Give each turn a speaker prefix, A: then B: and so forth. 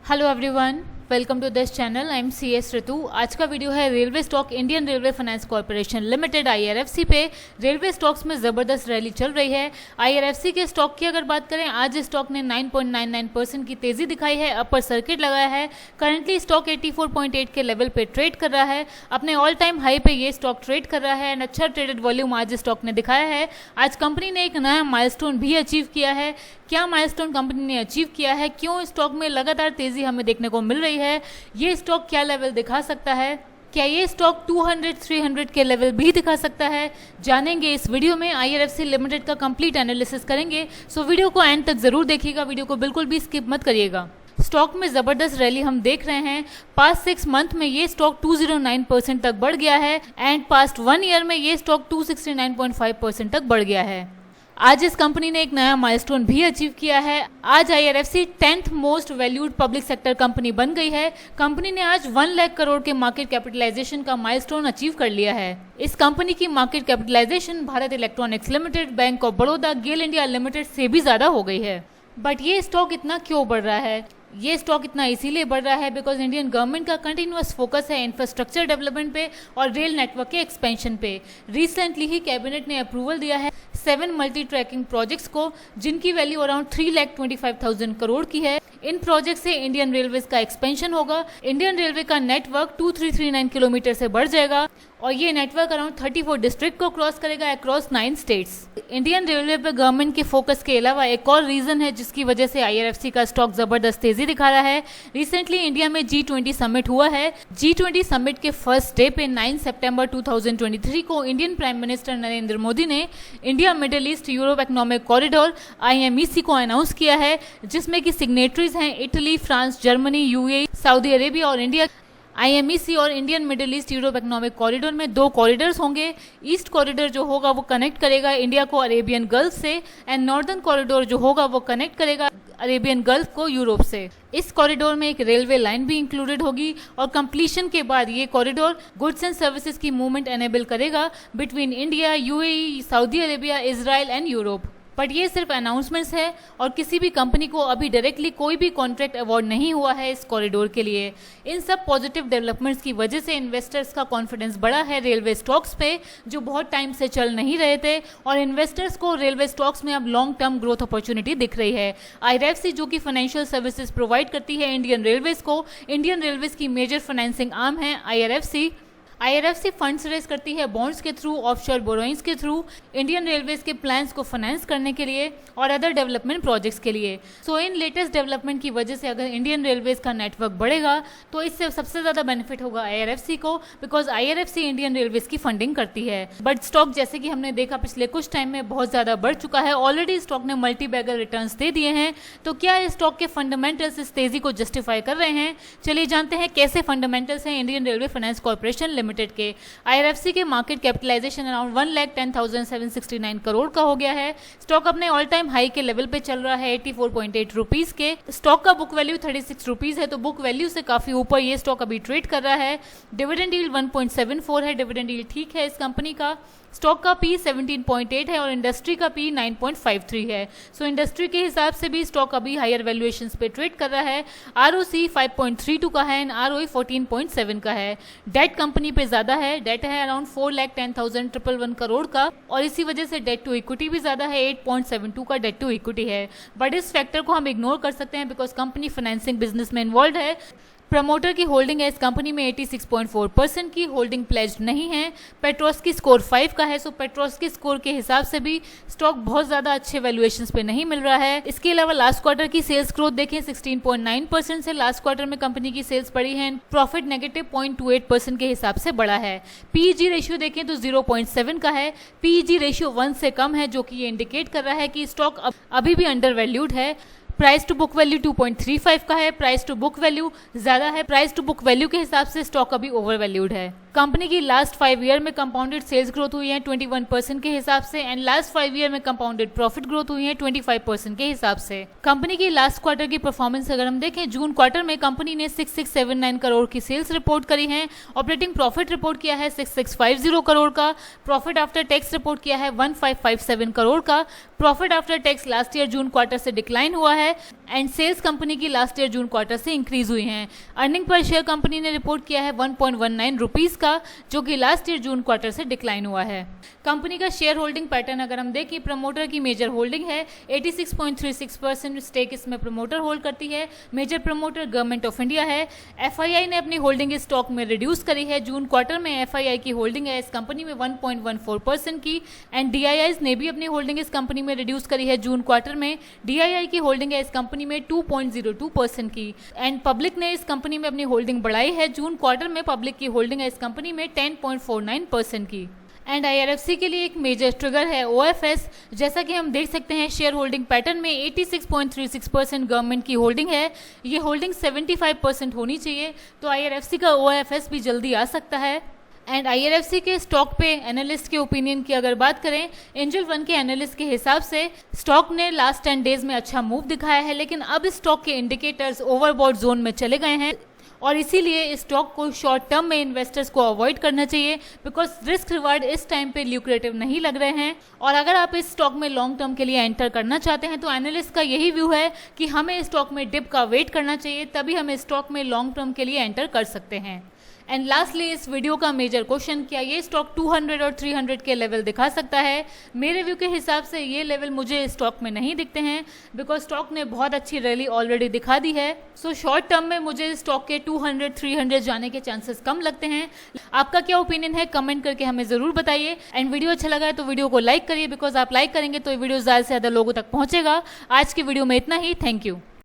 A: Hello everyone, welcome to this channel. I am C S Ritu. आज का वीडियो है railway stock Indian Railway Finance Corporation Limited IRFC पे। Railway stocks में ज़बरदस्त रैली चल रही है। IRFC के स्टॉक की अगर बात करें, आज स्टॉक ने 9.99% की तेज़ी दिखाई है, अपर सर्किट लगाया है। करंटली स्टॉक 84.8 के लेवल पे ट्रेड कर रहा है। अपने ऑल टाइम हाई पे ये स्टॉक ट्रेड कर रहा है एंड अच्छा ट्रेडेड वॉल्यूम आज स्टॉक ने दिखाया है। आज कंपनी ने एक नया माइलस्टोन भी अचीव किया है। क्या माइलस्टोन कंपनी ने अचीव किया है, क्यों स्टॉक में लगातार तेज़ी हमें देखने को मिल रही है, ये स्टॉक क्या लेवल दिखा सकता है, क्या ये स्टॉक 200-300 के लेवल भी दिखा सकता है, जानेंगे इस वीडियो में। IRFC लिमिटेड का कंप्लीट एनालिसिस करेंगे, सो वीडियो को एंड तक जरूर देखिएगा, वीडियो को बिल्कुल भी स्किप मत करिएगा। स्टॉक में ज़बरदस्त रैली हम देख रहे हैं। पास्ट 6 मंथ में ये स्टॉक 209% तक बढ़ गया है एंड पास्ट 1 ईयर में ये स्टॉक 269.5% तक बढ़ गया है। आज इस कंपनी ने एक नया माइलस्टोन भी अचीव किया है। आज IRFC 10th most valued public sector company बन गई है। कंपनी ने आज 1 लाख करोड़ के मार्केट कैपिटलाइजेशन का माइलस्टोन अचीव कर लिया है। इस कंपनी की market capitalization Bharat electronics limited, bank of Baroda, GAIL India limited से भी ज़्यादा हो गई है। बट ये स्टॉक इतना क्यों बढ़ रहा है? ये स्टॉक इतना इसीलिए बढ़ रहा है बिकॉज इंडियन गवर्नमेंट का कंटिन्यूअस फोकस है इंफ्रास्ट्रक्चर डेवलपमेंट पे और रेल नेटवर्क के एक्सपेंशन पे। रिसेंटली ही कैबिनेट ने अप्रूवल दिया है 7 मल्टी ट्रैकिंग प्रोजेक्ट्स को, जिनकी वैल्यू अराउंड 3,25,000 करोड़ की है। इन प्रोजेक्ट से इंडियन रेलवेज का एक्सपेंशन होगा। इंडियन रेलवे का नेटवर्क 2339 किलोमीटर से बढ़ जाएगा और ये नेटवर्क अराउंड 34 डिस्ट्रिक्ट को क्रॉस करेगा अक्रॉस 9 स्टेट्स। इंडियन रेलवे पे गवर्नमेंट के फोकस के अलावा एक और रीजन है जिसकी वजह से IRFC का स्टॉक जबरदस्त तेजी दिखा रहा है। रिसेंटली इंडिया में G20 समिट हुआ है। G20 समिट के फर्स्ट डे पे 9 सितंबर 2023 को Indian Prime Minister Narendra Modi ने India Middle East Europe Economic Corridor IMEC को अनाउंस किया है, जिसमें कि सिग्नेटरीज हैं Italy, France, Germany, UAE, Saudi Arabia और इंडिया। IMEC और Indian Middle East Europe Economic Corridor में 2 कॉरिडोर्स होंगे। ईस्ट कॉरिडोर जो होगा वो कनेक्ट करेगा इंडिया को अरेबियन गल्फ से एंड नॉर्दर्न कॉरिडोर जो होगा वो कनेक्ट करेगा अरेबियन गल्फ को यूरोप से। इस कॉरिडोर में एक रेलवे लाइन भी इंक्लूडेड होगी और कंप्लीशन के बाद ये कॉरिडोर गुड्स एंड सर्विसेज की मूवमेंट एनेबल करेगा between India, UAE, Saudi Arabia, Israel and Europe. But ये सिर्फ अनाउंसमेंट्स है और किसी भी कंपनी को अभी डायरेक्टली कोई भी कॉन्ट्रैक्ट अवार्ड नहीं हुआ है इस कॉरिडोर के लिए। इन सब पॉजिटिव डेवलपमेंट्स की वजह से इन्वेस्टर्स का कॉन्फिडेंस बढ़ा है रेलवे स्टॉक्स पे, जो बहुत टाइम से चल नहीं रहे थे, और इन्वेस्टर्स को रेलवे स्टॉक्स में अब लॉन्ग टर्म ग्रोथ अपॉर्चुनिटी दिख रही है। IRFC जो कि फाइनेंशियल सर्विसेज प्रोवाइड करती है इंडियन रेलवेज को, इंडियन रेलवेज की मेजर फाइनेंसिंग आर्म है IRFC फंड्स रेज करती है बॉन्ड्स के थ्रू, ऑफशोर बोरोइंग्स के थ्रू, इंडियन रेलवेज के प्लान्स को फाइनेंस करने के लिए और अदर डेवलपमेंट प्रोजेक्ट्स के लिए। सो इन लेटेस्ट डेवलपमेंट की वजह से अगर इंडियन रेलवेज का नेटवर्क बढ़ेगा तो इससे सबसे ज़्यादा बेनिफिट होगा IRFC को, बिकॉज IRFC इंडियन रेलवेज की फंडिंग करती है। बट स्टॉक जैसे कि हमने देखा पिछले कुछ टाइम में बहुत ज़्यादा बढ़ चुका है। ऑलरेडी स्टॉक ने मल्टी बैगर रिटर्न्स दे दिए हैं। तो क्या इस स्टॉक के फंडामेंटल्स इस तेज़ी को जस्टिफाई कर रहे हैं? चलिए जानते हैं कैसे फंडामेंटल्स हैं Indian Railway Finance Corporation limited के। IRFC के मार्केट कैपिटलाइजेशन अराउंड 1,10,769 करोड़ का हो गया है। स्टॉक अपने ऑल टाइम हाई के लेवल पे चल रहा है 84.8 रुपीज के। स्टॉक का बुक वैल्यू 36 रुपीज है, तो बुक वैल्यू से काफी ऊपर ये स्टॉक अभी ट्रेड कर रहा है। डिविडेंड यील्ड 1.74 है, डिविडेंड यील्ड ठीक है इस कंपनी का। स्टॉक का P 17.8 है और इंडस्ट्री का P 9.53 है। सो इंडस्ट्री के हिसाब से भी स्टॉक अभी हायर वैल्यूएशंस पे ट्रेड कर रहा है। ROC 5.32 का है एंड ROE 14.7 का है। डेट कंपनी पे ज्यादा है, डेट है अराउंड 4,10,111 करोड़ का और इसी वजह से डेट टू इक्विटी भी ज्यादा है, 8.72 का डेट टू इक्विटी है। बट इस फैक्टर को हम इग्नोर कर सकते हैं बिकॉज कंपनी फाइनेंसिंग बिजनेस में इन्वॉल्व है। प्रमोटर की होल्डिंग है इस कंपनी में 86.4% की, होल्डिंग प्लेज्ड नहीं है। पेट्रोस्की स्कोर 5 का है, सो पेट्रोस्की स्कोर के हिसाब से भी स्टॉक बहुत ज़्यादा अच्छे वैल्यूएशंस पे नहीं मिल रहा है। इसके अलावा लास्ट क्वार्टर की सेल्स ग्रोथ देखें 16.9% से लास्ट क्वार्टर में कंपनी की सेल्स बढ़ी है। प्रॉफिट नेगेटिव 0.28% के हिसाब से बढ़ा है। PEG रेशियो देखें तो 0.7 का है। PEG रेशियो 1 से कम है, जो कि ये इंडिकेट कर रहा है कि स्टॉक अभी भी अंडर वैल्यूड है। प्राइस टू बुक वैल्यू 2.35 का है, प्राइस टू बुक वैल्यू ज़्यादा है। प्राइस टू बुक वैल्यू के हिसाब से स्टॉक अभी ओवर वैल्यूड है। कंपनी की लास्ट 5 ईयर में कंपाउंडेड सेल्स ग्रोथ हुई है 21% के हिसाब से एंड लास्ट 5 ईयर में कंपाउंडेड प्रॉफिट ग्रोथ हुई है 25% के हिसाब से। कंपनी की लास्ट क्वार्टर की परफॉर्मेंस अगर हम देखें, जून क्वार्टर में कंपनी ने 6679 करोड़ की सेल्स रिपोर्ट करी है, ऑपरेटिंग प्रॉफिट रिपोर्ट किया है 6650 करोड़ का, प्रॉफिट आफ्टर टैक्स रिपोर्ट किया है 1557 करोड़ का, profit after tax last year जून क्वार्टर से डिक्लाइन हुआ है एंड सेल्स कंपनी की लास्ट ईयर जून क्वार्टर से इंक्रीज हुई हैं। अर्निंग पर शेयर कंपनी ने रिपोर्ट किया है 1.19 रुपीस का, जो कि लास्ट ईयर जून क्वार्टर से डिक्लाइन हुआ है। कंपनी का शेयर होल्डिंग पैटर्न अगर हम देखें, प्रमोटर की मेजर होल्डिंग है 86.36% स्टेक इसमें प्रमोटर होल्ड करती है। Major promoter government of India है। एफआईआई ने अपनी होल्डिंग इस स्टॉक में रिड्यूस करी है। जून क्वार्टर में एफआईआई की होल्डिंग है इस कंपनी में 1.14% की एंड डीआईआईज ने भी अपनी होल्डिंग इस कंपनी में रिड्यूस करी है। जून क्वार्टर में डीआईआई की होल्डिंग है इस कंपनी में 2.02% की एंड पब्लिक ने इस कंपनी में अपनी होल्डिंग बढ़ाई है। जून क्वार्टर में पब्लिक की होल्डिंग है इस कंपनी में 10.49% की एंड आईआरएफसी के लिए एक मेजर ट्रिगर है ओएफएस। जैसा कि हम देख सकते हैं शेयर होल्डिंग पैटर्न में 86.36% गवर्नमेंट की होल्डिंग है। ये होल्डिंग 75% होनी चाहिए, तो आईआरएफसी का ओएफएस भी जल्दी आ सकता है। एंड आईआरएफसी के स्टॉक पे एनालिस्ट के ओपिनियन की अगर बात करें, एंजल वन के एनालिस्ट के हिसाब से स्टॉक ने लास्ट 10 डेज में अच्छा मूव दिखाया है, लेकिन अब इस स्टॉक के इंडिकेटर्स ओवरबॉट जोन में चले गए हैं और इसीलिए इस स्टॉक को शॉर्ट टर्म में इन्वेस्टर्स को अवॉइड करना चाहिए, बिकॉज रिस्क रिवार्ड इस टाइम पे ल्यूक्रेटिव नहीं लग रहे हैं। और अगर आप इस स्टॉक में लॉन्ग टर्म के लिए एंटर करना चाहते हैं तो एनालिस्ट का यही व्यू है कि हमें इस स्टॉक में डिप का वेट करना चाहिए, तभी हम इस स्टॉक में लॉन्ग टर्म के लिए एंटर कर सकते हैं। एंड लास्टली इस वीडियो का मेजर क्वेश्चन, क्या ये स्टॉक 200 और 300 के लेवल दिखा सकता है? मेरे व्यू के हिसाब से ये लेवल मुझे स्टॉक में नहीं दिखते हैं, बिकॉज स्टॉक ने बहुत अच्छी रैली ऑलरेडी दिखा दी है। सो शॉर्ट टर्म में मुझे स्टॉक के 200-300 जाने के चांसेस कम लगते हैं। आपका क्या ओपिनियन है कमेंट करके हमें ज़रूर बताइए। एंड वीडियो अच्छा लगा है तो वीडियो को लाइक करिए, बिकॉज आप लाइक करेंगे तो ये वीडियो ज़्यादा से ज़्यादा लोगों तक पहुँचेगा। आज की वीडियो में इतना ही। Thank you.